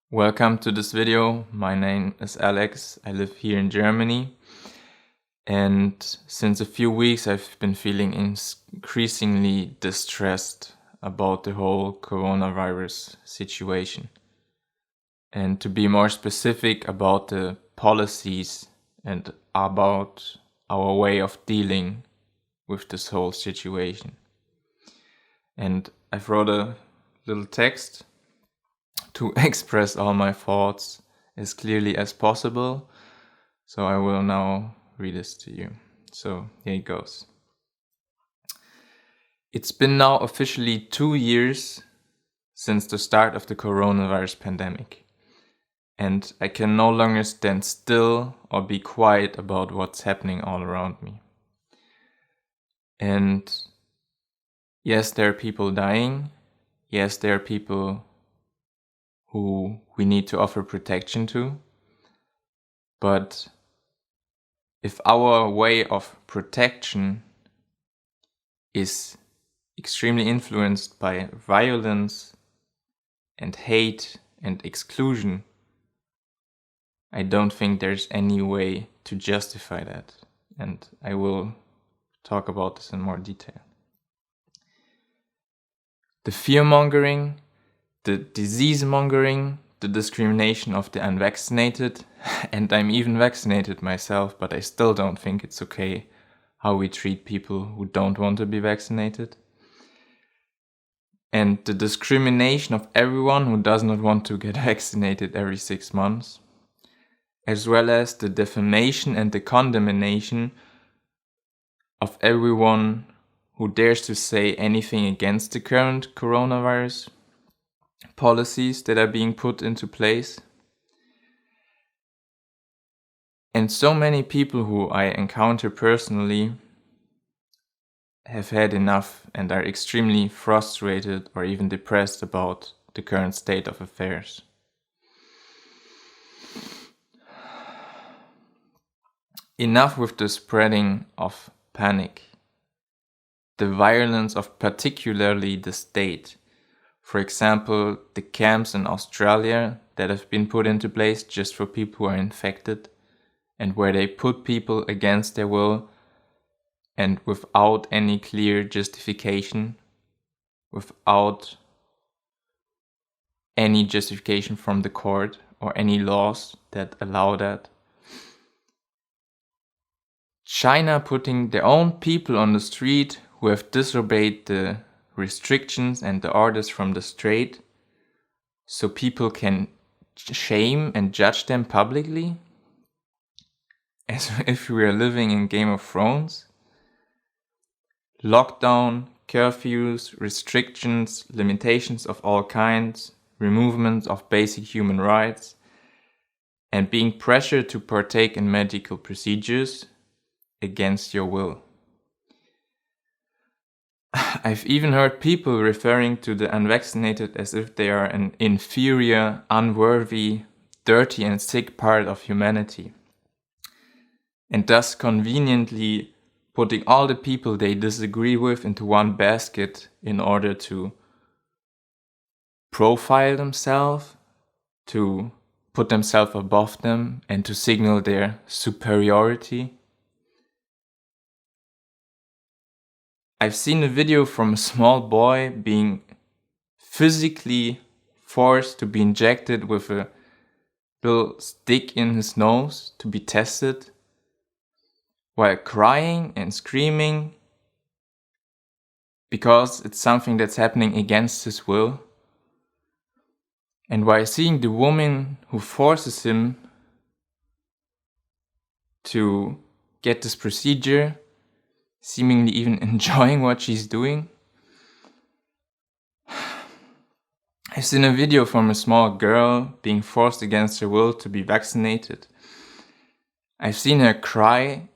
Welcome to this video. My name is Alex. I live here in Germany. And since a few weeks I've been feeling increasingly distressed about the whole coronavirus situation. And to be more specific about the policies and about our way of dealing with this whole situation. And I've wrote a little text to express all my thoughts as clearly as possible. So I will now read this to you. So here it goes. It's been now officially 2 years since the start of the coronavirus pandemic. And I can no longer stand still or be quiet about what's happening all around me. And yes, there are people dying. Yes, there are people who we need to offer protection to. But if our way of protection is extremely influenced by violence and hate and exclusion, I don't think there's any way to justify that. And I will talk about this in more detail. The fear-mongering, the disease-mongering, the discrimination of the unvaccinated, and I'm even vaccinated myself, but I still don't think it's okay how we treat people who don't want to be vaccinated. And the discrimination of everyone who does not want to get vaccinated every 6 months, as well as the defamation and the condemnation of everyone who dares to say anything against the current coronavirus policies that are being put into place. And so many people who I encounter personally have had enough and are extremely frustrated or even depressed about the current state of affairs. Enough with the spreading of panic, the violence of particularly the state. For example, the camps in Australia that have been put into place just for people who are infected, and where they put people against their will and without any clear justification, without any justification from the court or any laws that allow that. China putting their own people on the street who have disobeyed the restrictions and the orders from the state, so people can shame and judge them publicly, as if we were living in Game of Thrones. Lockdown, curfews, restrictions, limitations of all kinds, removement of basic human rights, and being pressured to partake in medical procedures against your will. I've even heard people referring to the unvaccinated as if they are an inferior, unworthy, dirty and sick part of humanity, and thus conveniently putting all the people they disagree with into one basket in order to profile themselves, to put themselves above them, and to signal their superiority. I've seen a video from a small boy being physically forced to be injected with a little stick in his nose to be tested, while crying and screaming because it's something that's happening against his will. And while seeing the woman who forces him to get this procedure seemingly even enjoying what she's doing. I've seen a video from a small girl being forced against her will to be vaccinated. I've seen her cry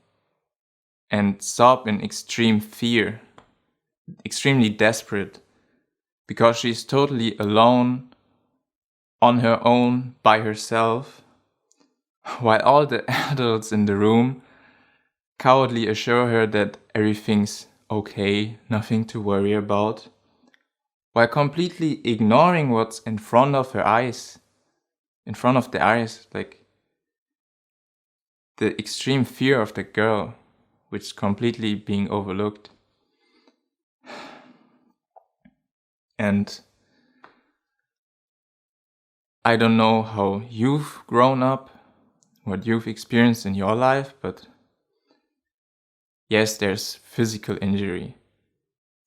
and sob in extreme fear, extremely desperate, because she's totally alone, on her own, by herself, while all the adults in the room cowardly assure her that everything's okay, nothing to worry about, while completely ignoring what's in front of her eyes in front of the eyes, like the extreme fear of the girl, which is completely being overlooked. And I don't know how you've grown up, what you've experienced in your life, but yes, there's physical injury,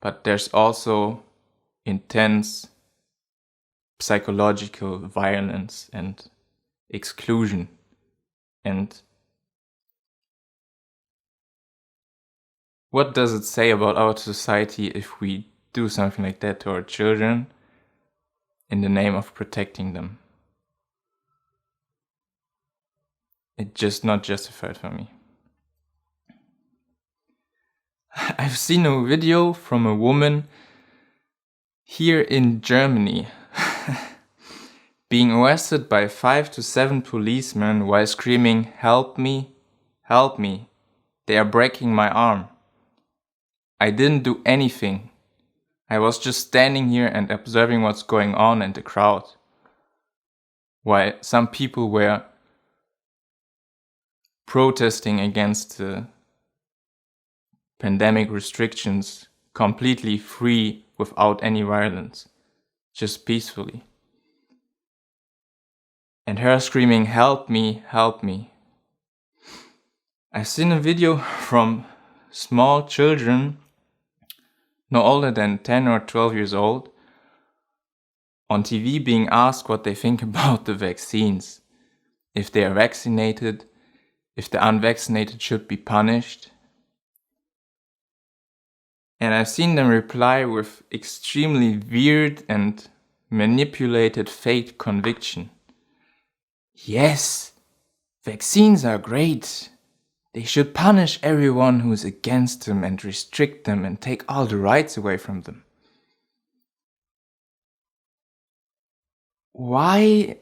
but there's also intense psychological violence and exclusion. And what does it say about our society if we do something like that to our children in the name of protecting them? It's just not justified for me. I've seen a video from a woman here in Germany being arrested by 5 to 7 policemen while screaming, "Help me, help me, they are breaking my arm. I didn't do anything. I was just standing here and observing what's going on in the crowd." While some people were protesting against the pandemic restrictions completely free without any violence, just peacefully. And her screaming, "Help me, help me." I've seen a video from small children, no older than 10 or 12 years old, on TV being asked what they think about the vaccines. If they are vaccinated, if the unvaccinated should be punished. And I've seen them reply with extremely weird and manipulated fake conviction. Yes, vaccines are great. They should punish everyone who's against them and restrict them and take all the rights away from them. Why?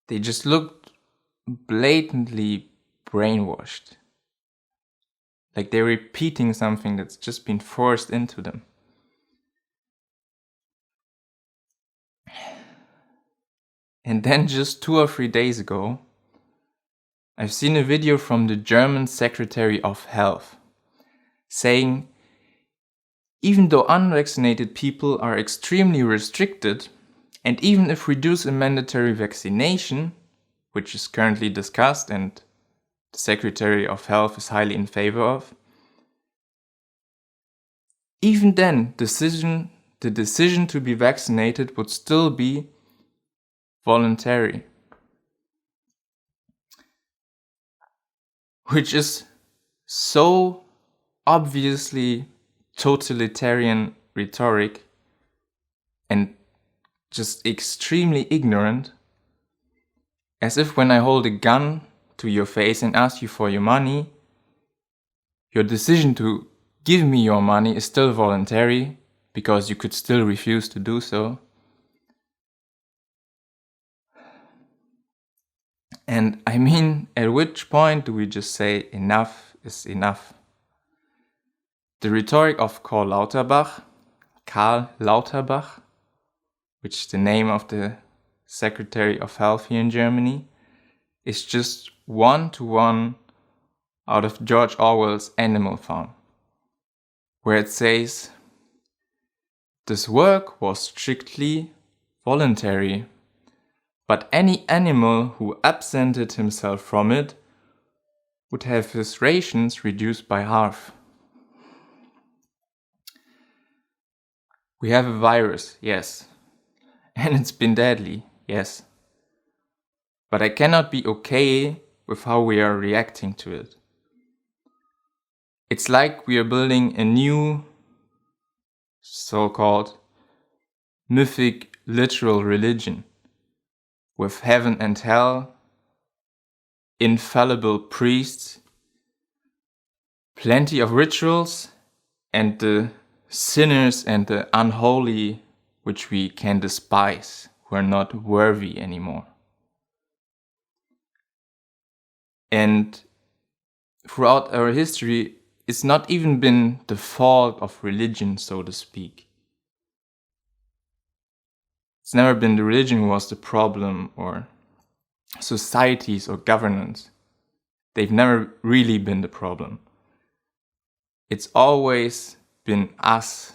They just looked blatantly brainwashed. Like they're repeating something that's just been forced into them. And then just 2 or 3 days ago, I've seen a video from the German Secretary of Health saying, even though unvaccinated people are extremely restricted, and even if we do a mandatory vaccination, which is currently discussed and the Secretary of Health is highly in favor of, even then the decision to be vaccinated would still be voluntary. Which is so obviously totalitarian rhetoric and just extremely ignorant, as if when I hold a gun to your face and ask you for your money, your decision to give me your money is still voluntary because you could still refuse to do so. And I mean, at which point do we just say enough is enough? The rhetoric of Karl Lauterbach, which is the name of the Secretary of Health here in Germany, is just one-to-one out of George Orwell's Animal Farm, where it says, "This work was strictly voluntary, but any animal who absented himself from it would have his rations reduced by half." We have a virus, yes. And it's been deadly, yes. But I cannot be okay with how we are reacting to it. It's like we are building a new, so-called mythic literal religion with heaven and hell, infallible priests, plenty of rituals, and the sinners and the unholy which we can despise, who are not worthy anymore. And throughout our history, it's not even been the fault of religion, so to speak. It's never been the religion who was the problem, or societies or governance. They've never really been the problem. It's always been us.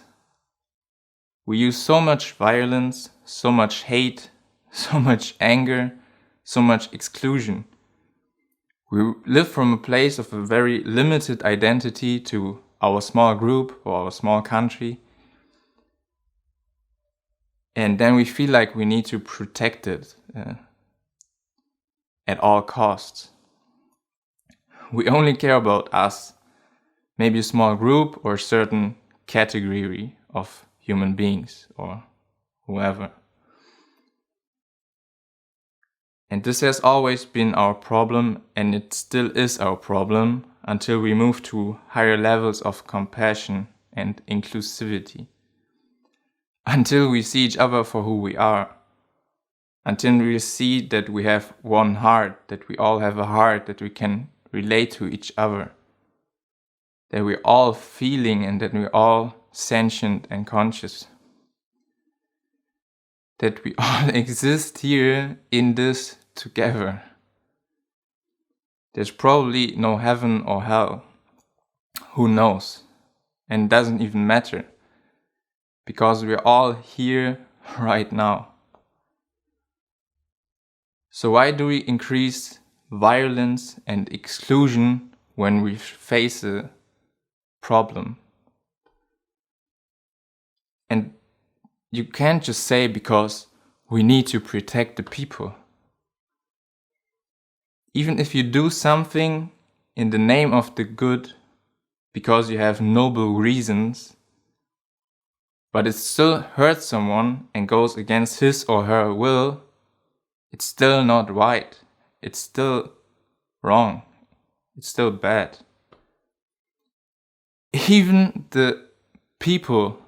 We use so much violence, so much hate, so much anger, so much exclusion. We live from a place of a very limited identity to our small group or our small country. And then we feel like we need to protect it at all costs. We only care about us, maybe a small group or a certain category of human beings or whoever. And this has always been our problem, and it still is our problem until we move to higher levels of compassion and inclusivity. Until we see each other for who we are. Until we see that we have one heart, that we all have a heart, that we can relate to each other. That we're all feeling and that we're all sentient and conscious. That we all exist here in this together. There's probably no heaven or hell. Who knows? And it doesn't even matter. Because we're all here right now. So why do we increase violence and exclusion when we face a problem? And you can't just say because we need to protect the people. Even if you do something in the name of the good, because you have noble reasons, but it still hurts someone and goes against his or her will, it's still not right. It's still wrong. It's still bad. Even the people,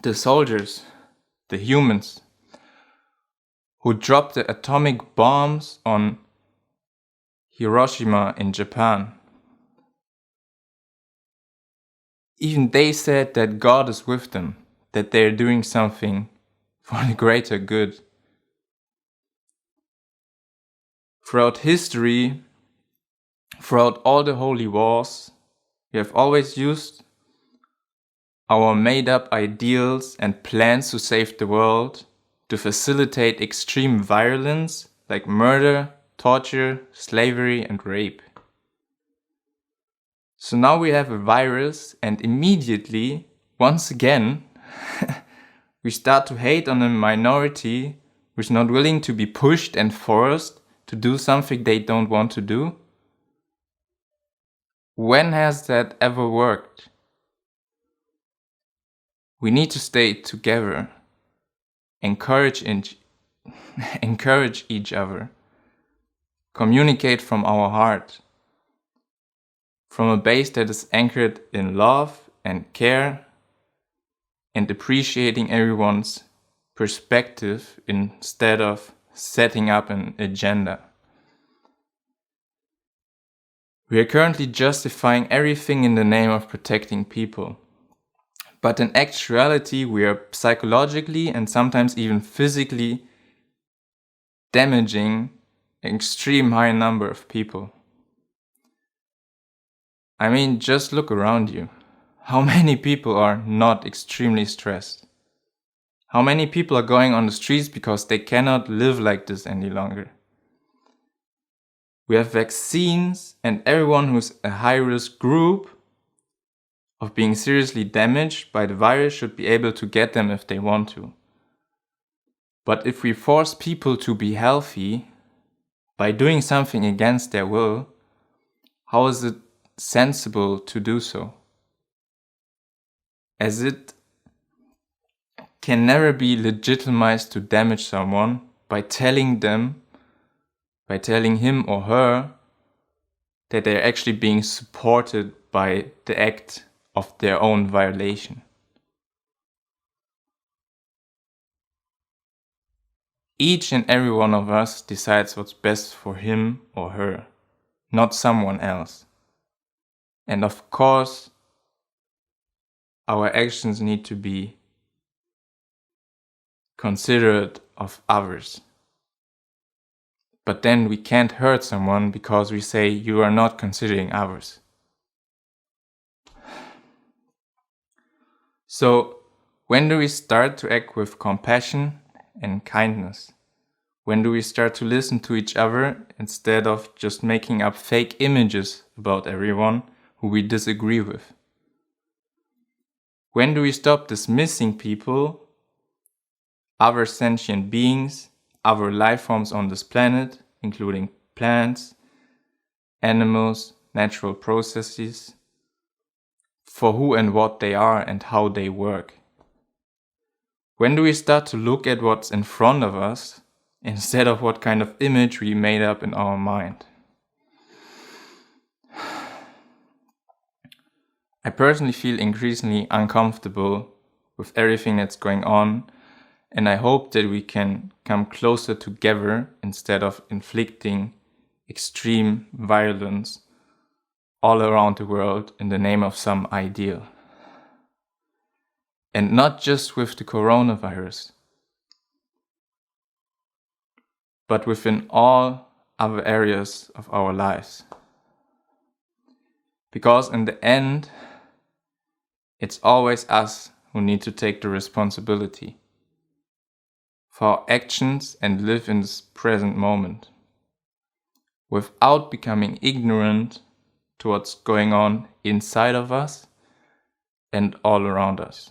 the soldiers, the humans who dropped the atomic bombs on Hiroshima in Japan, even they said that God is with them, that they're doing something for the greater good. Throughout history, throughout all the holy wars, we have always used our made-up ideals and plans to save the world to facilitate extreme violence like murder, torture, slavery, and rape. So now we have a virus, and immediately, once again, we start to hate on a minority who's not willing to be pushed and forced to do something they don't want to do. When has that ever worked? We need to stay together, encourage each other, communicate from our heart, from a base that is anchored in love and care and appreciating everyone's perspective instead of setting up an agenda. We are currently justifying everything in the name of protecting people. But in actuality, we are psychologically and sometimes even physically damaging an extreme high number of people. I mean, just look around you. How many people are not extremely stressed? How many people are going on the streets because they cannot live like this any longer? We have vaccines, and everyone who's a high-risk group of being seriously damaged by the virus should be able to get them if they want to. But if we force people to be healthy by doing something against their will, how is it sensible to do so? As it can never be legitimized to damage someone by telling him or her that they're actually being supported by the act of their own violation. Each and every one of us decides what's best for him or her, not someone else. And of course, our actions need to be considerate of others. But then we can't hurt someone because we say you are not considering others. So, when do we start to act with compassion and kindness? When do we start to listen to each other instead of just making up fake images about everyone who we disagree with? When do we stop dismissing people, other sentient beings, other life forms on this planet, including plants, animals, natural processes, for who and what they are and how they work? When do we start to look at what's in front of us instead of what kind of image we made up in our mind? I personally feel increasingly uncomfortable with everything that's going on, and I hope that we can come closer together instead of inflicting extreme violence all around the world in the name of some ideal. And not just with the coronavirus, but within all other areas of our lives. Because in the end, it's always us who need to take the responsibility for our actions and live in this present moment, without becoming ignorant to what's going on inside of us and all around us.